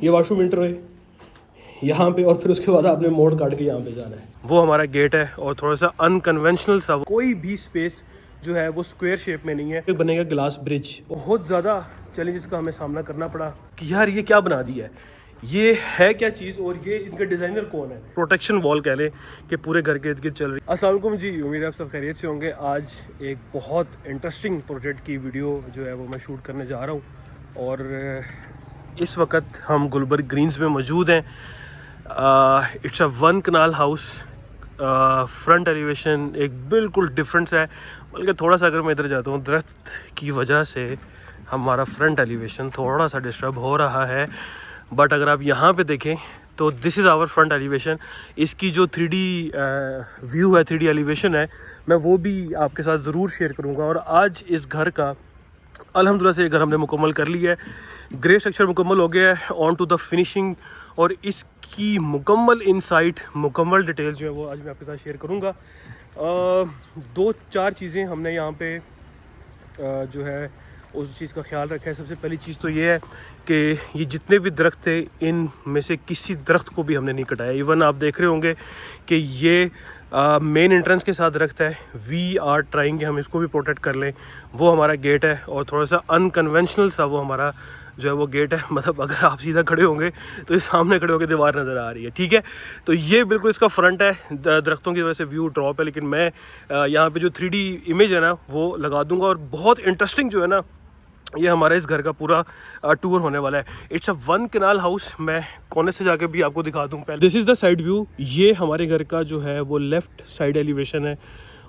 ये washroom inter है यहाँ पे, और फिर उसके बाद आपने मोड़ काट के यहाँ पे जाना है। वो हमारा गेट है और थोड़ा सा अनकन्वेंशनल सा, कोई भी स्पेस जो है वो स्क्वायर शेप में नहीं है। बनेगा ग्लास ब्रिज। बहुत ज़्यादा चैलेंजेस का हमें सामना करना पड़ा कि यार ये क्या बना दिया है, ये है क्या चीज़, और ये इनका डिज़ाइनर कौन है। प्रोटेक्शन वॉल कह लें कि पूरे घर के इर्द गिर्द चल रही। अस्सलाम वालेकुम जी, उम्मीद है आप सब खैरियत से होंगे। आज एक बहुत इंटरेस्टिंग प्रोजेक्ट की वीडियो जो है वो मैं शूट करने जा रहा हूँ, और इस वक्त हम गुलबर्ग ग्रीन्स में मौजूद हैं। It's a 1 kanal house. Front elevation एक बिल्कुल डिफरेंट है, बल्कि थोड़ा सा अगर मैं इधर जाता हूँ दरख्त की वजह से हमारा फ्रंट एलिवेशन थोड़ा सा डिस्टर्ब हो रहा है। बट अगर आप यहाँ पे देखें तो this is our front elevation. इसकी जो 3D व्यू है, 3D एलिवेशन है, मैं वो भी आपके साथ ज़रूर शेयर करूँगा। और आज इस घर का अल्हम्दुलिल्लाह से ये घर हमने मुकम्मल कर लिया है। ग्रे स्ट्रक्चर मुकम्मल हो गया है, ऑन टू द फिनिशिंग, और इसकी मुकम्मल इनसाइट, मुकम्मल डिटेल्स जो है वो आज मैं आपके साथ शेयर करूँगा। 2-4 चीज़ें हमने यहाँ पे जो है उस चीज़ का ख्याल रखा है। सबसे पहली चीज़ तो ये है कि ये जितने भी दरख्त थे इन में से किसी दरख्त को भी हमने नहीं कटाया। इवन आप देख रहे होंगे कि ये मेन एंट्रेंस के साथ दरख्त है। वी आर ट्राइंग कि हम इसको भी प्रोटेक्ट कर लें। वो हमारा गेट है, और थोड़ा सा अनकन्वेंशनल सा वो हमारा जो है वो गेट है। मतलब अगर आप सीधा खड़े होंगे तो इस सामने खड़े होकर दीवार नज़र आ रही है, ठीक है। तो ये बिल्कुल इसका फ्रंट है। दरख्तों की वजह से व्यू ड्रॉप है, लेकिन मैं यहाँ पे जो 3D इमेज है ना वो लगा दूंगा। और बहुत इंटरेस्टिंग जो है ना, ये हमारे इस घर का पूरा टूर होने वाला है। It's a 1 kanal house. मैं कोने से जाके भी आपको दिखा दूँ। पहले this is the side view. ये हमारे घर का जो है वो लेफ़्ट साइड एलिवेशन है,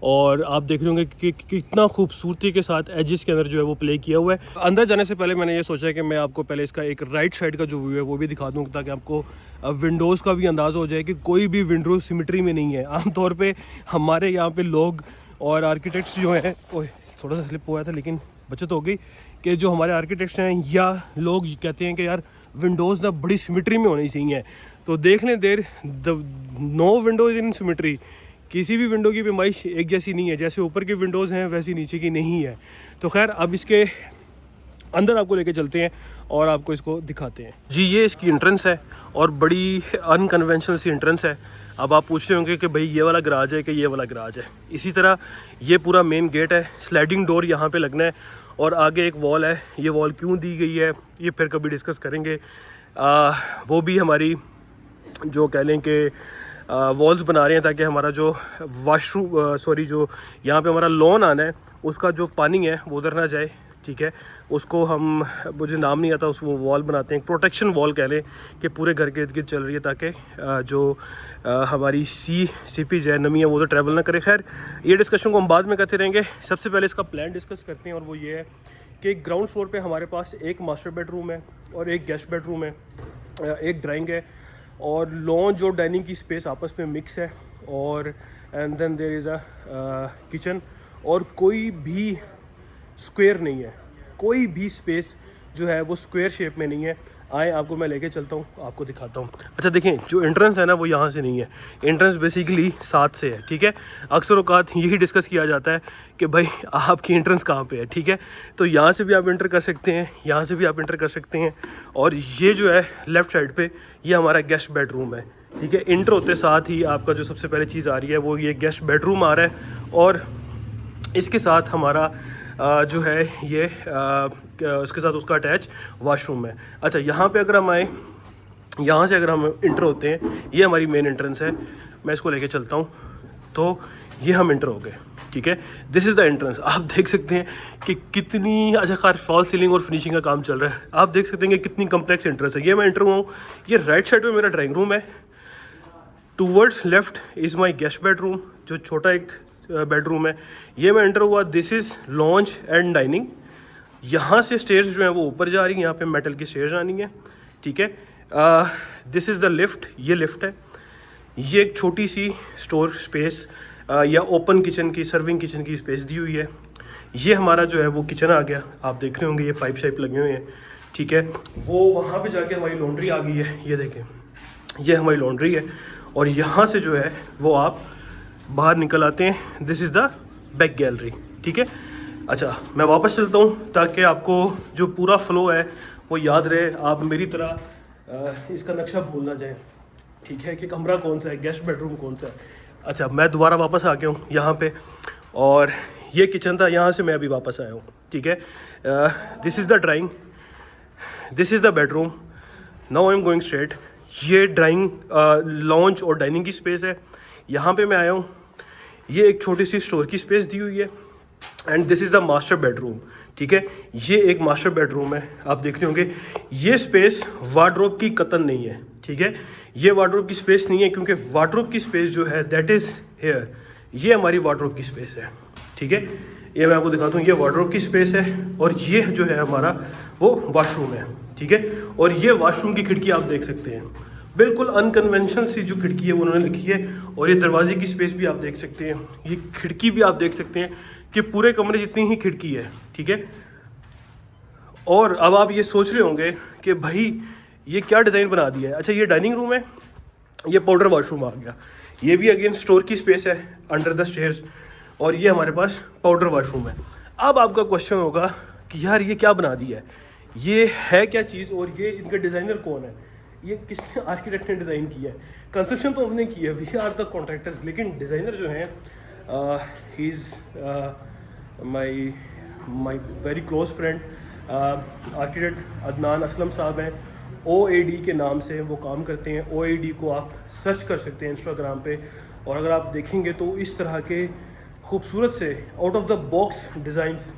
और आप देख रहे होंगे कि कितना खूबसूरती के साथ एजेस के अंदर जो है वो प्ले किया हुआ है। अंदर जाने से पहले मैंने ये सोचा कि मैं आपको पहले इसका एक राइट साइड का जो व्यू है वो भी दिखा दूँ, ताकि आपको विंडोज़ का भी अंदाज़ा हो जाए कि कोई भी विंडो सिमेट्री में नहीं है। आमतौर पे हमारे यहाँ पे लोग और आर्किटेक्ट्स जो हैं, ओए थोड़ा सा स्लिप हुआ था लेकिन बचत हो गई, कि जो हमारे आर्किटेक्ट्स हैं या लोग कहते हैं कि यार विंडोज़ ना बड़ी सिमेट्री में होनी चाहिए। तो देख लें there no windows in symmetry. किसी भी विंडो की पैमाइश एक जैसी नहीं है। जैसे ऊपर की विंडोज़ हैं वैसी नीचे की नहीं है। तो खैर अब इसके अंदर आपको लेके चलते हैं और आपको इसको दिखाते हैं। जी ये इसकी एंट्रेंस है, और बड़ी अनकन्वेंशनल सी एंट्रेंस है। अब आप पूछते होंगे कि भाई ये वाला गराज है कि ये वाला गराज है। इसी तरह ये पूरा मेन गेट है। स्लाइडिंग डोर यहाँ पे लगना है, और आगे एक वॉल है। ये वॉल क्यों दी गई है ये फिर कभी डिस्कस करेंगे। वो भी हमारी जो कह लें कि वॉल्स बना रहे हैं ताकि हमारा जो वाशरूम जो यहाँ पे हमारा लॉन आना है उसका जो पानी है वो उधर ना जाए, ठीक है। उसको हम, मुझे नाम नहीं आता, उस वो वॉल बनाते हैं, प्रोटेक्शन वॉल कह लें, कि पूरे घर के इर्द गिर्द चल रही है ताकि जो हमारी सीपीज है, नमी है, वो तो ट्रैवल ना करे। खैर ये डिस्कशन को हम बाद में करते रहेंगे। सबसे पहले इसका प्लान डिस्कस करते हैं, और वो ये है कि ग्राउंड फ्लोर पे हमारे पास एक मास्टर बेडरूम है और एक गेस्ट बेडरूम है, एक ड्राइंग है, और लॉन्ज और डाइनिंग की स्पेस आपस में मिक्स है, और and then there is a kitchen. और कोई भी स्क्वायर नहीं है, कोई भी स्पेस जो है वो स्क्वायर शेप में नहीं है। आए आपको मैं लेके चलता हूँ, आपको दिखाता हूँ। अच्छा देखें, जो एंट्रेंस है ना वो यहाँ से नहीं है। एंट्रेंस बेसिकली 7 से है, ठीक है। अक्सर औकात यही डिस्कस किया जाता है कि भाई आपकी एंट्रेंस कहाँ पे है, ठीक है। तो यहाँ से भी आप एंटर कर सकते हैं, यहाँ से भी आप एंटर कर सकते हैं। और ये जो है लेफ़्ट साइड पे ये हमारा गेस्ट बेडरूम है, ठीक है। एंटर होते साथ ही आपका जो सबसे पहले चीज़ आ रही है वो ये गेस्ट बेडरूम आ रहा है, और इसके साथ हमारा जो है ये उसके साथ उसका अटैच वॉशरूम है। अच्छा यहाँ पे अगर हम आए, यहाँ से अगर हम इंटर होते हैं, ये हमारी मेन एंट्रेंस है। मैं इसको लेके चलता हूँ, तो ये हम इंटर हो गए, ठीक है। This is the entrance. आप देख सकते हैं कि कितनी, अच्छा खैर फॉल सीलिंग और फिनिशिंग का काम चल रहा है। आप देख सकते हैं कि कितनी कम्प्लेक्स एंट्रेंस है। ये मैं इंटर हुआ हूँ, ये राइट साइड पर मेरा ड्राइंग रूम है। Towards left is my guest bedroom, जो छोटा एक बेडरूम है। ये मैं एंटर हुआ, this is launch and dining. यहाँ से स्टेयर्स जो हैं वो ऊपर जा रही हैं, यहाँ पे मेटल की स्टेयर्स आनी है, ठीक है। दिस इज़ द लिफ्ट, ये लिफ्ट है। ये एक छोटी सी स्टोर स्पेस या ओपन किचन की, सर्विंग किचन की स्पेस दी हुई है। ये हमारा जो है वो किचन आ गया। आप देख रहे होंगे ये पाइप शाइप लगे हुए हैं, ठीक है। वो वहाँ पे जाके हमारी लॉन्ड्री आ गई है। ये देखें, ये हमारी लॉन्ड्री है, और यहाँ से जो है वो आप बाहर निकल आते हैं। This is the back gallery, ठीक है। अच्छा मैं वापस चलता हूँ ताकि आपको जो पूरा फ़्लो है वो याद रहे, आप मेरी तरह इसका नक्शा भूल ना जाए, ठीक है, कि कमरा कौन सा है, गेस्ट बेडरूम कौन सा है। अच्छा, मैं दोबारा वापस आ गया हूँ यहाँ पे, और ये किचन था, यहाँ से मैं अभी वापस आया हूँ, ठीक है। This is the drawing, this is the bedroom. Now I am going straight. ये ड्राइंग लॉन्च और डाइनिंग की स्पेस है, यहाँ पे मैं आया हूँ। ये एक छोटी सी स्टोर की स्पेस दी हुई है, and this is the master bedroom, ठीक है। ये एक मास्टर बेडरूम है, आप देख रहे होंगे। ये स्पेस वार्डरोब की कतन नहीं है, ठीक है। ये वार्डरोब की स्पेस नहीं है, क्योंकि वार्डरोब की स्पेस जो है दैट इज़ हेयर, ये हमारी वार्डरोब की स्पेस है, ठीक है। ये मैं आपको दिखाता हूँ, ये वार्डरोब की स्पेस है, और ये जो है हमारा वो वॉशरूम है, ठीक है। और ये वॉशरूम की खिड़की आप देख सकते हैं, बिल्कुल अनकन्वेंशनल सी जो खिड़की है वो उन्होंने लिखी है। और ये दरवाजे की स्पेस भी आप देख सकते हैं, ये खिड़की भी आप देख सकते हैं कि पूरे कमरे जितनी ही खिड़की है, ठीक है। और अब आप ये सोच रहे होंगे कि भाई ये क्या डिज़ाइन बना दिया है। अच्छा, ये डाइनिंग रूम है, ये पाउडर वॉशरूम आ गया। ये भी अगेन स्टोर की स्पेस है अंडर द स्टेयर्स, और ये हमारे पास पाउडर वॉशरूम है। अब आपका क्वेश्चन होगा कि यार ये क्या बना दिया है, ये है क्या चीज़, और ये इनका डिज़ाइनर कौन है, ये किसने, आर्किटेक्ट ने डिज़ाइन किया है। कंस्ट्रक्शन तो हमने की है, वी आर द कॉन्ट्रैक्टर्स, लेकिन डिज़ाइनर जो हैं he is my very close friend, architect Adnan Aslam साहब हैं। OAD के नाम से वो काम करते हैं। OAD को आप सर्च कर सकते हैं इंस्टाग्राम पे, और अगर आप देखेंगे तो इस तरह के खूबसूरत से out of the box designs,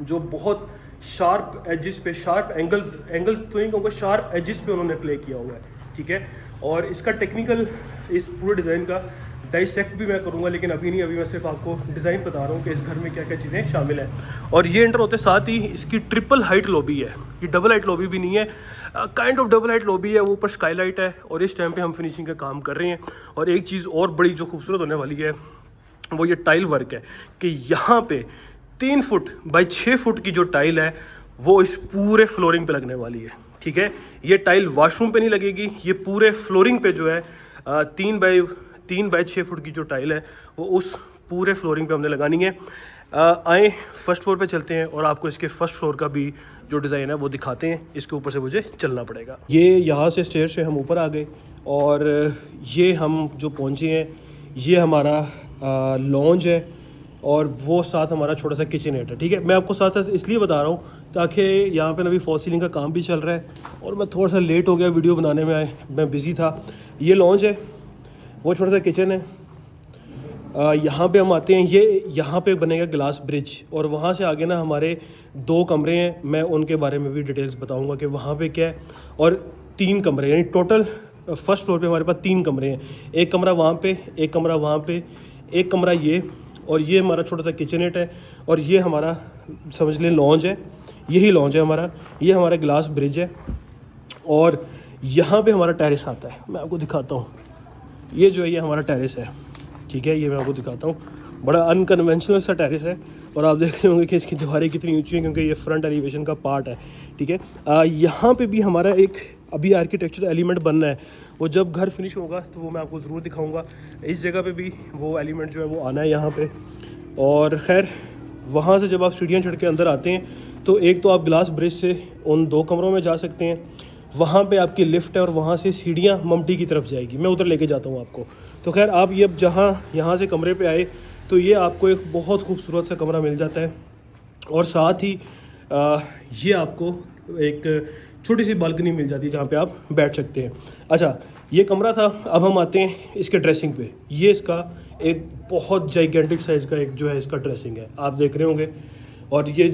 जो बहुत शार्प एजिस पे, शार्प एंगल्स तो नहीं कहूँगा, शार्प एजिस पे उन्होंने प्ले किया हुआ है, ठीक है। और इसका टेक्निकल, इस पूरे डिज़ाइन का डाइसेक्ट भी मैं करूँगा, लेकिन अभी नहीं, अभी मैं सिर्फ आपको डिज़ाइन बता रहा हूँ कि इस घर में क्या क्या चीज़ें शामिल हैं। और ये एंटर होते साथ ही इसकी ट्रिपल हाइट लॉबी है, ये डबल हाइट लॉबी भी नहीं है, kind of double height lobby है, वो ऊपर स्काईलाइट है। और इस टाइम पे हम फिनिशिंग का काम कर रहे हैं। और एक चीज़ और बड़ी जो खूबसूरत होने वाली है वो ये टाइल वर्क है, कि यहाँ पे 3 फुट बाई 6 फुट की जो टाइल है वो इस पूरे फ्लोरिंग पे लगने वाली है, ठीक है। ये टाइल वॉशरूम पे नहीं लगेगी, ये पूरे फ्लोरिंग पे जो है 3 बाई 6 फुट की जो टाइल है वो उस पूरे फ्लोरिंग पे हमने लगानी है। आए फर्स्ट फ्लोर पे चलते हैं और आपको इसके फर्स्ट फ्लोर का भी जो डिज़ाइन है वो दिखाते हैं। इसके ऊपर से मुझे चलना पड़ेगा। ये यहाँ से स्टेयर से हम ऊपर आ गए, और ये हम जो पहुँचे हैं ये हमारा लॉन्ज है, और वो साथ हमारा छोटा सा किचन एट है, ठीक है। मैं आपको साथ साथ इसलिए बता रहा हूँ ताकि यहाँ पे अभी फॉल सीलिंग का काम भी चल रहा है, और मैं थोड़ा सा लेट हो गया वीडियो बनाने में, मैं बिज़ी था। ये लॉन्ज है, वो छोटा सा किचन है। यहाँ पे हम आते हैं, ये यहाँ पे बनेगा ग्लास ब्रिज, और वहाँ से आगे ना हमारे 2 कमरे हैं, मैं उनके बारे में भी डिटेल्स बताऊँगा कि वहाँ पे क्या है। और 3 कमरे, यानी टोटल फर्स्ट फ्लोर पे हमारे पास 3 कमरे हैं। एक कमरा वहाँ पे, एक कमरा वहाँ पे, एक कमरा ये, और ये हमारा छोटा सा किचनेट है, और ये हमारा समझ लें लॉन्ज है। यही लॉन्ज है हमारा, ये हमारा ग्लास ब्रिज है, और यहाँ पे हमारा टेरेस आता है। मैं आपको दिखाता हूँ, ये जो है ये हमारा टेरेस है, ठीक है। ये मैं आपको दिखाता हूँ, बड़ा अनकन्वेंशनल सा टेरेस है, और आप देख रहे होंगे कि इसकी दीवारें कितनी ऊंची हैं, क्योंकि ये फ्रंट एलिवेशन का पार्ट है, ठीक है। यहाँ पे भी हमारा एक अभी आर्किटेक्चर एलिमेंट बनना है, वो जब घर फिनिश होगा तो वो मैं आपको ज़रूर दिखाऊंगा। इस जगह पे भी वो एलिमेंट जो है वो आना है यहाँ पे। और खैर वहाँ से जब आप सीढ़ियाँ चढ़ के अंदर आते हैं तो एक तो आप ग्लास ब्रिज से उन 2 कमरों में जा सकते हैं, वहाँ पे आपकी लिफ्ट है, और वहाँ से सीढ़ियाँ ममटी की तरफ जाएगी, मैं उधर लेके जाता हूँ आपको। तो खैर आप ये अब यहाँ से कमरे पे आए तो ये आपको एक बहुत खूबसूरत सा कमरा मिल जाता है, और साथ ही ये आपको एक छोटी सी बालकनी मिल जाती है जहाँ पे आप बैठ सकते हैं। अच्छा, ये कमरा था। अब हम आते हैं इसके ड्रेसिंग पे। ये इसका एक बहुत जाइगेंटिक साइज़ का एक जो है इसका ड्रेसिंग है, आप देख रहे होंगे, और ये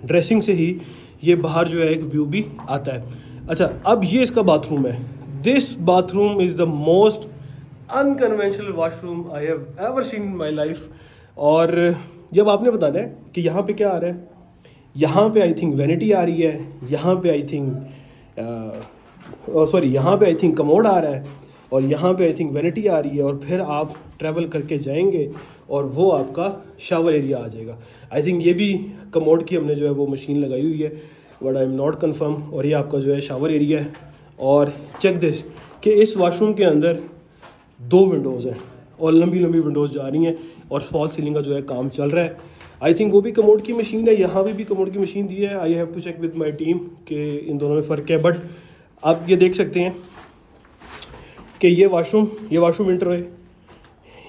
ड्रेसिंग से ही ये बाहर जो है एक व्यू भी आता है। अच्छा, अब ये इसका बाथरूम है। This bathroom is the most unconventional washroom I have ever seen in my life. और जब आपने बताना है कि यहाँ पे क्या आ रहा है, यहाँ पे आई थिंक वैनिटी आ रही है, यहाँ पे आई थिंक यहाँ पे आई थिंक कमोड आ रहा है, और यहाँ पे आई थिंक वैनिटी आ रही है, और फिर आप ट्रैवल करके जाएंगे और वो आपका शावर एरिया आ जाएगा। आई थिंक ये भी कमोड की हमने जो है वो मशीन लगाई हुई है, but I am not confirm. और ये आपका जो है शावर एरिया है। और चेक दिस कि इस वॉशरूम के अंदर 2 विंडोज़ हैं, और लंबी लंबी विंडोज़ जा रही हैं, और फॉल सीलिंग का जो है काम चल रहा है। आई थिंक वो भी कमोड की मशीन है, यहाँ भी कमोड की मशीन दी है। I have to check with my team कि इन दोनों में फ़र्क है, बट आप ये देख सकते हैं कि ये वाशरूम इंटर है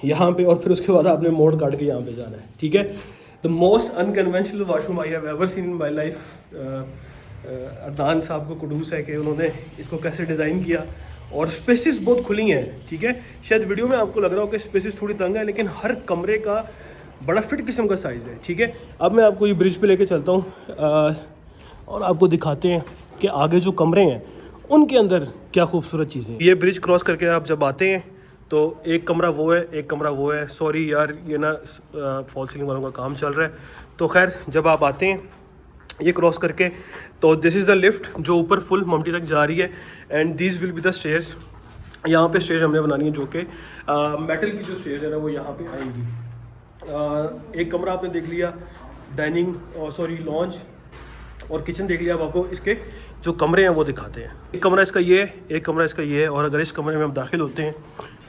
यहाँ पे, और फिर उसके बाद आपने मोड़ काट के यहाँ पे जाना है, ठीक है। The most unconventional washroom I have ever seen in my life. Adnan साहब को कुडूस है कि उन्होंने इसको कैसे डिज़ाइन किया, और स्पेसिस बहुत खुली हैं, ठीक है। शायद वीडियो में आपको लग रहा हो कि स्पेसिस थोड़ी तंग है, लेकिन हर कमरे का बड़ा फिट किस्म का साइज़ है, ठीक है। अब मैं आपको ये ब्रिज पे लेके चलता हूँ और आपको दिखाते हैं कि आगे जो कमरे हैं उनके अंदर क्या खूबसूरत चीज़ें। ये ब्रिज क्रॉस करके आप जब आते हैं तो एक कमरा वो है, एक कमरा वो है। सॉरी यार, ये ना फॉल सीलिंग वालों का काम चल रहा है। तो खैर, जब आप आते हैं ये क्रॉस करके, तो दिस इज़ द लिफ्ट जो ऊपर फुल ममटी तक जा रही है, and this will be the stairs. यहाँ पे स्टेज हमने बनानी है जो कि मेटल की जो स्टेज है ना वो यहाँ पे आएंगी। एक कमरा आपने देख लिया, डाइनिंग सॉरी लॉन्च और किचन देख लिया। अब आपको इसके जो कमरे हैं वो दिखाते हैं। एक कमरा इसका ये है, एक कमरा इसका ये है, और अगर इस कमरे में हम दाखिल होते हैं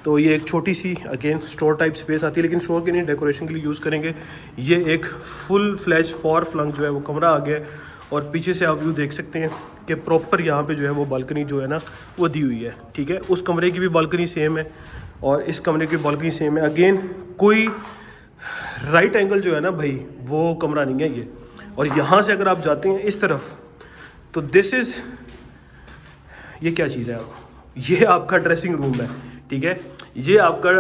तो ये एक छोटी see again store type space आती है, लेकिन स्टोर के नहीं, डेकोरेशन के लिए यूज़ करेंगे। ये एक फुल फ्लैश फॉर फ्लंग जो है वो कमरा आ गया है, और पीछे से आप व्यू देख सकते हैं कि प्रॉपर यहाँ पे जो है वो बालकनी जो है ना वो दी हुई है, ठीक है। उस कमरे की भी बालकनी सेम है और इस कमरे की बालकनी सेम है। अगेन कोई राइट एंगल जो है ना भाई वो कमरा नहीं है ये। और यहाँ से अगर आप जाते हैं इस तरफ तो दिस इज़, ये क्या चीज़ है, ये आपका ड्रेसिंग रूम है, ठीक है। ये आपका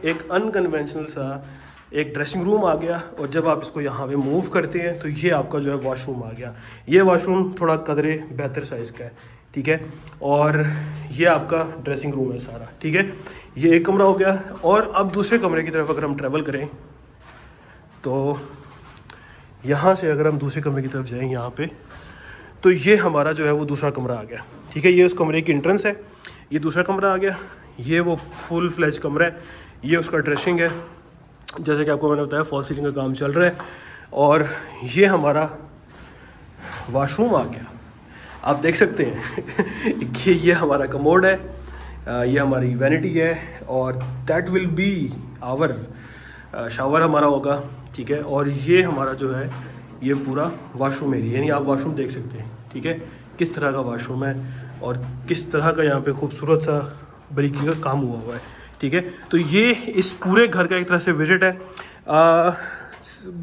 एक अनकन्वेंशनल सा एक ड्रेसिंग रूम आ गया, और जब आप इसको यहाँ पे मूव करते हैं तो ये आपका जो है वॉशरूम आ गया। ये वॉशरूम थोड़ा कदरे बेहतर साइज़ का है, ठीक है। और ये आपका ड्रेसिंग रूम है सारा, ठीक है। ये एक कमरा हो गया। और अब दूसरे कमरे की तरफ अगर हम ट्रैवल करें तो यहाँ से अगर हम दूसरे कमरे की तरफ जाएं यहाँ पे, तो ये हमारा जो है वो दूसरा कमरा आ गया, ठीक है। ये उस कमरे की एंट्रेंस है, ये दूसरा कमरा आ गया। ये वो फुल फ्लैश कमरा है, ये उसका ड्रेसिंग है। जैसे कि आपको मैंने बताया फॉल सीलिंग का काम चल रहा है। और ये हमारा वाशरूम आ गया, आप देख सकते हैं कि ये हमारा कमोड है, ये हमारी वैनिटी है, और that will be our shower हमारा होगा, ठीक है। और ये हमारा जो है ये पूरा वॉशरूम एरिया, यानी आप वॉशरूम देख सकते हैं, ठीक है, किस तरह का वॉशरूम है और किस तरह का यहाँ पे खूबसूरत सा बारीकी का काम हुआ है, ठीक है। तो ये इस पूरे घर का एक तरह से विजिट है।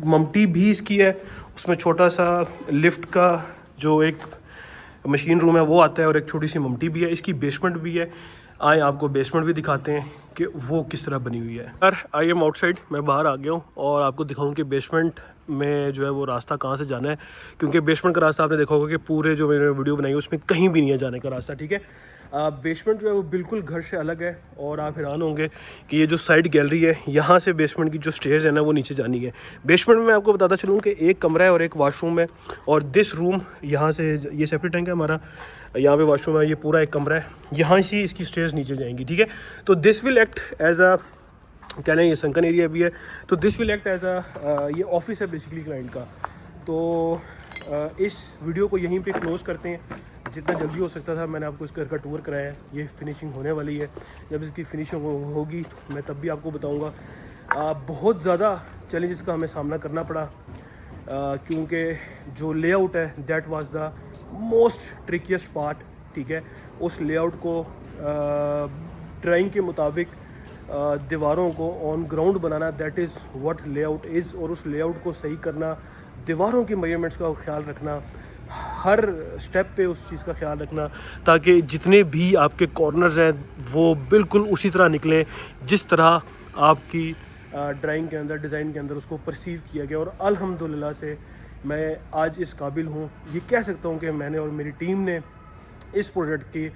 ममटी भी इसकी है, उसमें छोटा सा लिफ्ट का जो एक मशीन रूम है वो आता है, और एक छोटी सी ममटी भी है। इसकी बेसमेंट भी है, आए आपको बेसमेंट भी दिखाते हैं कि वो किस तरह बनी हुई है। यार आई एम आउटसाइड, मैं बाहर आ गया हूँ और आपको दिखाऊँ कि बेसमेंट में जो है वो रास्ता कहाँ से जाना है, क्योंकि बेसमेंट का रास्ता आपने देखा होगा कि पूरे जो मैंने वीडियो बनाई है उसमें कहीं भी नहीं है जाने का रास्ता, ठीक है। बेसमेंट जो है वो बिल्कुल घर से अलग है, और आप हैरान होंगे कि ये जो साइड गैलरी है यहाँ से बेसमेंट की जो स्टेयर्स है ना वो नीचे जानी है। बेसमेंट में मैं आपको बताता चलूँ कि एक कमरा है और एक वाशरूम है, और दिस रूम यहाँ से, ये सेपरेट टैंक है हमारा, यहाँ पे वॉशरूम है, ये पूरा एक कमरा है, यहाँ से इसकी स्टेयर्स नीचे जाएंगी, ठीक है। तो this will act as a, क्या नहीं, ये संकन एरिया भी है, तो this will act as a, ये ऑफिस है बेसिकली क्लाइंट का। तो इस वीडियो को यहीं पे क्लोज़ करते हैं। जितना जल्दी हो सकता था मैंने आपको इस घर का टूर कराया है, ये फिनिशिंग होने वाली है। जब इसकी फिनिशिंग होगी तो मैं तब भी आपको बताऊंगा। बहुत ज़्यादा चैलेंजेस का हमें सामना करना पड़ा, क्योंकि जो लेआउट है that was the most trickiest part, ठीक है। उस लेआउट को ड्राइंग के मुताबिक दीवारों को on ground banana, that is what layout is. और उस लेआउट को सही करना, दीवारों की मेजरमेंट्स का ख्याल रखना, हर स्टेप पे उस चीज़ का ख्याल रखना, ताकि जितने भी आपके कॉर्नर्स हैं वो बिल्कुल उसी तरह निकलें जिस तरह आपकी ड्राइंग के अंदर, डिज़ाइन के अंदर उसको परसीव किया गया। और अल्हम्दुलिल्लाह से मैं आज इस काबिल हूँ, ये कह सकता हूँ कि मैंने और मेरी टीम ने इस प्रोजेक्ट के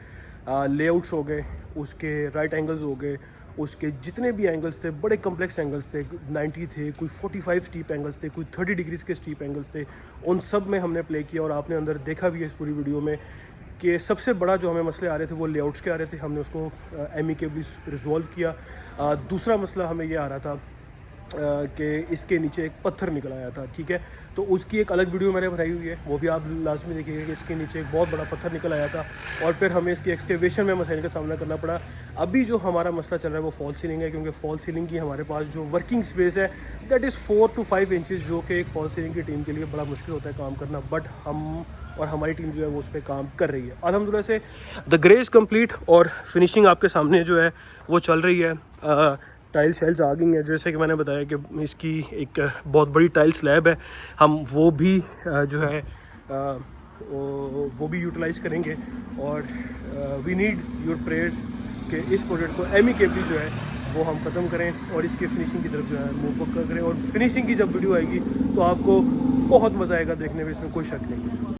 लेआउट्स हो गए, उसके राइट एंगल्स हो गए, उसके जितने भी एंगल्स थे, बड़े कम्प्लेक्स एंगल्स थे, 90 थे, कोई 45 स्टीप एंगल्स थे, कोई 30 डिग्रीज के स्टीप एंगल्स थे, उन सब में हमने प्ले किया। और आपने अंदर देखा भी है इस पूरी वीडियो में कि सबसे बड़ा जो हमें मसले आ रहे थे वो लेआउट्स के आ रहे थे, हमने उसको एमिकेबली रिजॉल्व किया। दूसरा मसला हमें ये आ रहा था कि इसके नीचे एक पत्थर निकल आया था, ठीक है। तो उसकी एक अलग वीडियो मैंने बनाई हुई है, वो भी आप लाजमी देखिएगा कि इसके नीचे एक बहुत बड़ा पत्थर निकल आया था, और फिर हमें इसकी एक्सकेवेशन में मसाइल का सामना करना पड़ा। अभी जो हमारा मसला चल रहा है वो फॉल सीलिंग है, क्योंकि फॉल सीलिंग की हमारे पास जो वर्किंग स्पेस है दैट इज़ 4 to 5 इंचज़, जो कि एक फॉल सीलिंग की टीम के लिए बड़ा मुश्किल होता है काम करना। बट हम और हमारी टीम जो है वो उस पर काम कर रही है। अल्हम्दुलिल्लाह से द ग्रे इज़ कम्प्लीट और फिनिशिंग आपके सामने जो है वो चल रही है। टाइल शेल्स आ गई हैं, जैसे कि मैंने बताया कि इसकी एक बहुत बड़ी टाइल स्लैब है, हम वो भी जो है वो भी यूटिलाइज़ करेंगे। और वी नीड योर प्रेयर्स कि इस प्रोजेक्ट को एमिकेबली जो है वो हम ख़त्म करें और इसकी फिनिशिंग की तरफ जो है मूव करें। और फिनिशिंग की जब वीडियो आएगी तो आपको बहुत मज़ा आएगा देखने में, इसमें कोई शक नहीं है।